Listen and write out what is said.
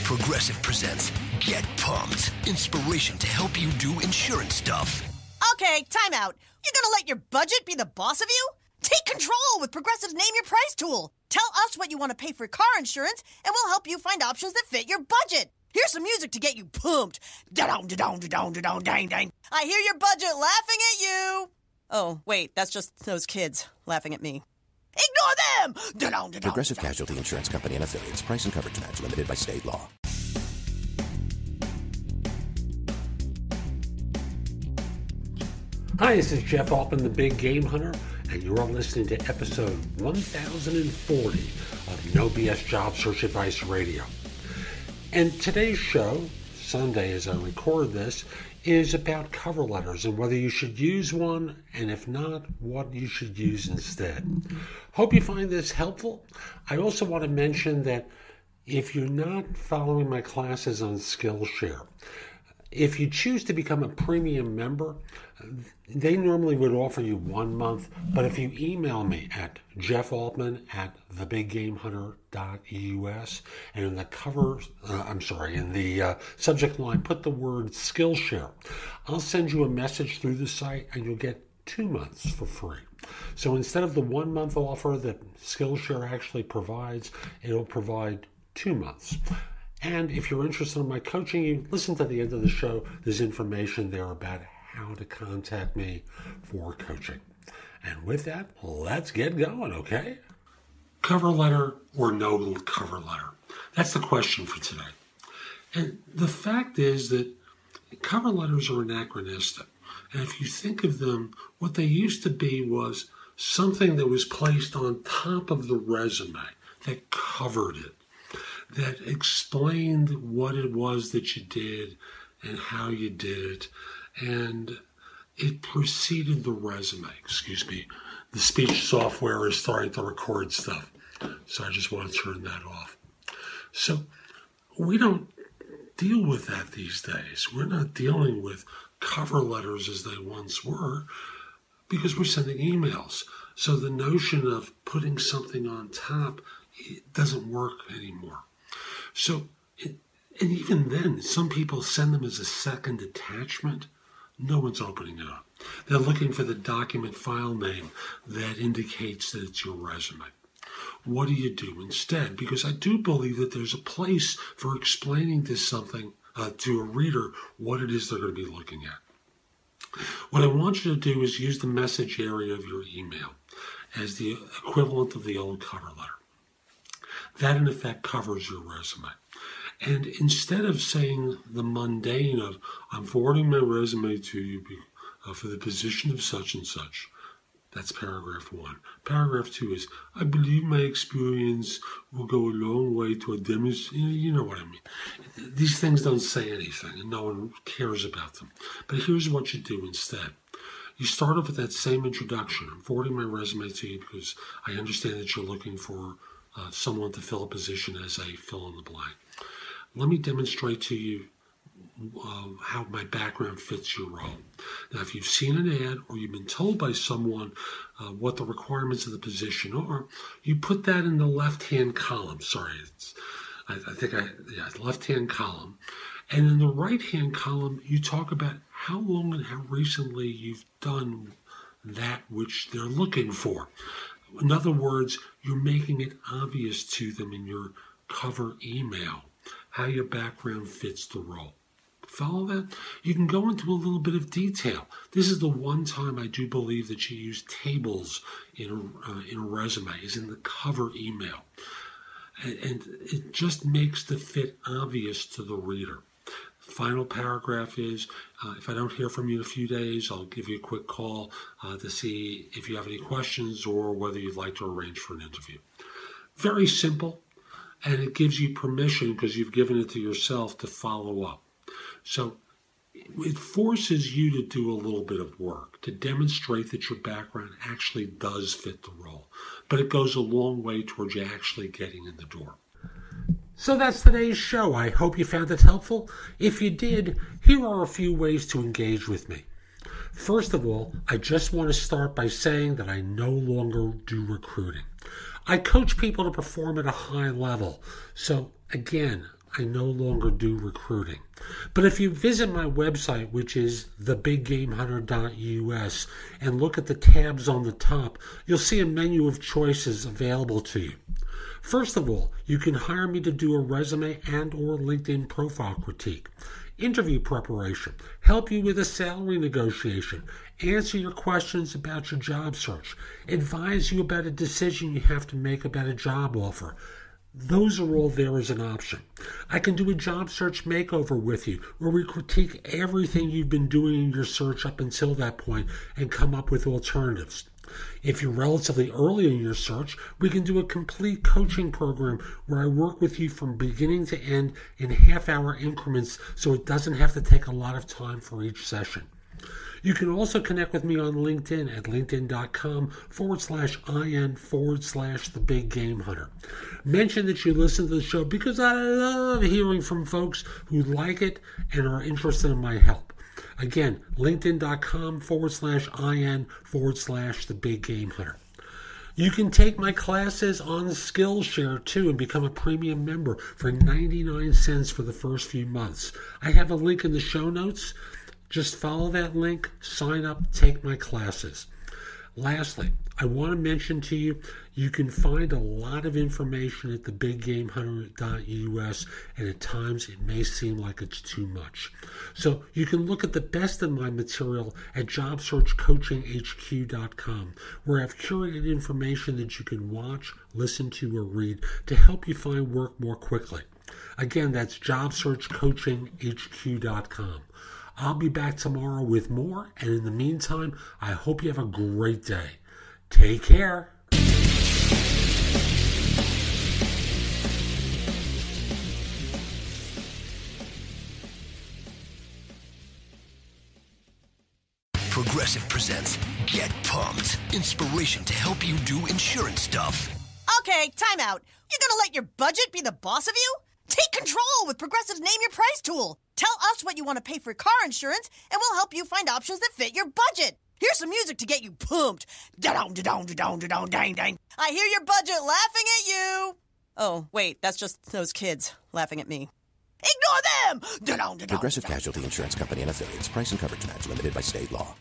Progressive presents Get Pumped. Inspiration to help you do insurance stuff. Okay, time out. You're gonna let your budget be the boss of you? Take control with Progressive's Name Your Price tool. Tell us what you want to pay for car insurance, and we'll help you find options that fit your budget. Here's some music to get you pumped. Da-dong, da-dong, da-dong, da-dong, dang, dang. I hear your budget laughing at you. Oh, wait, that's just those kids laughing at me. Ignore them! Da-dong, da-dong, Progressive Casualty Insurance Company and Affiliates. Price and coverage match limited by state law. Hi, this is Jeff Altman, the Big Game Hunter, and you're listening to episode 1040 of No BS Job Search Advice Radio. And today's show, Sunday as I record this, is about cover letters and whether you should use one, and if not, what you should use instead. Hope you find this helpful. I also want to mention that if you're not following my classes on Skillshare, if you choose to become a premium member, they normally would offer you 1 month, but if you email me at jeffaltman@thebiggamehunter.us and in the in the subject line, put the word Skillshare, I'll send you a message through the site and you'll get 2 months for free. So instead of the 1 month offer that Skillshare actually provides, it'll provide 2 months. And if you're interested in my coaching, you listen to the end of the show. There's information there about how to contact me for coaching. And with that, let's get going, okay? Cover letter or no cover letter? That's the question for today. And the fact is that cover letters are anachronistic. And if you think of them, what they used to be was something that was placed on top of the resume that covered it, that explained what it was that you did and how you did it, and it preceded the resume. Excuse me, the speech software is starting to record stuff, so I just want to turn that off. So we don't deal with that these days. We're not dealing with cover letters as they once were because we're sending emails. So the notion of putting something on top, it doesn't work anymore. So, and even then, some people send them as a second attachment. No one's opening it up. They're looking for the document file name that indicates that it's your resume. What do you do instead? Because I do believe that there's a place for explaining to to a reader, what it is they're going to be looking at. What I want you to do is use the message area of your email as the equivalent of the old cover letter. That, in effect, covers your resume. And instead of saying the mundane of, I'm forwarding my resume to you for the position of such and such, that's paragraph 1. Paragraph 2 is, I believe my experience will go a long way to a demonstration. You know what I mean. These things don't say anything, and no one cares about them. But here's what you do instead. You start off with that same introduction. I'm forwarding my resume to you because I understand that you're looking for someone to fill a position as a fill in the blank. Let me demonstrate to you how my background fits your role. Now, if you've seen an ad or you've been told by someone what the requirements of the position are, you put that in the left-hand column. Left-hand column. And in the right-hand column, you talk about how long and how recently you've done that which they're looking for. In other words, you're making it obvious to them in your cover email how your background fits the role. Follow that? You can go into a little bit of detail. This is the one time I do believe that you use tables in a resume, is in the cover email. And it just makes the fit obvious to the reader. Final paragraph is, if I don't hear from you in a few days, I'll give you a quick call to see if you have any questions or whether you'd like to arrange for an interview. Very simple, and it gives you permission, because you've given it to yourself, to follow up. So it forces you to do a little bit of work to demonstrate that your background actually does fit the role. But it goes a long way towards you actually getting in the door. So that's today's show. I hope you found it helpful. If you did, here are a few ways to engage with me. First of all, I just want to start by saying that I no longer do recruiting. I coach people to perform at a high level. So again, I no longer do recruiting. But if you visit my website, which is thebiggamehunter.us, and look at the tabs on the top, you'll see a menu of choices available to you. First of all, you can hire me to do a resume and or LinkedIn profile critique, interview preparation, help you with a salary negotiation, answer your questions about your job search, advise you about a decision you have to make about a job offer. Those are all there as an option. I can do a job search makeover with you, where we critique everything you've been doing in your search up until that point and come up with alternatives. If you're relatively early in your search, we can do a complete coaching program where I work with you from beginning to end in half-hour increments so it doesn't have to take a lot of time for each session. You can also connect with me on LinkedIn at linkedin.com/IN/the-big-game-hunter. Mention that you listen to the show because I love hearing from folks who like it and are interested in my help. Again, linkedin.com/IN/the-big-game-hunter. You can take my classes on Skillshare too and become a premium member for 99 cents for the first few months. I have a link in the show notes. Just follow that link, sign up, take my classes. Lastly, I want to mention to you, you can find a lot of information at thebiggamehunter.us, and at times it may seem like it's too much. So you can look at the best of my material at jobsearchcoachinghq.com, where I've curated information that you can watch, listen to, or read to help you find work more quickly. Again, that's jobsearchcoachinghq.com. I'll be back tomorrow with more, and in the meantime, I hope you have a great day. Take care. Progressive presents Get Pumped. Inspiration to help you do insurance stuff. Okay, time out. You're gonna let your budget be the boss of you? Take control with Progressive's Name Your Price tool. Tell us what you want to pay for car insurance, and we'll help you find options that fit your budget. Here's some music to get you pumped. Da-dong, da-dong, da-dong, da-dong, dang, dang. I hear your budget laughing at you. Oh, wait, that's just those kids laughing at me. Ignore them! Da-dong, da-dong, Progressive da-dong. Casualty Insurance Company and Affiliates. Price and coverage match limited by state law.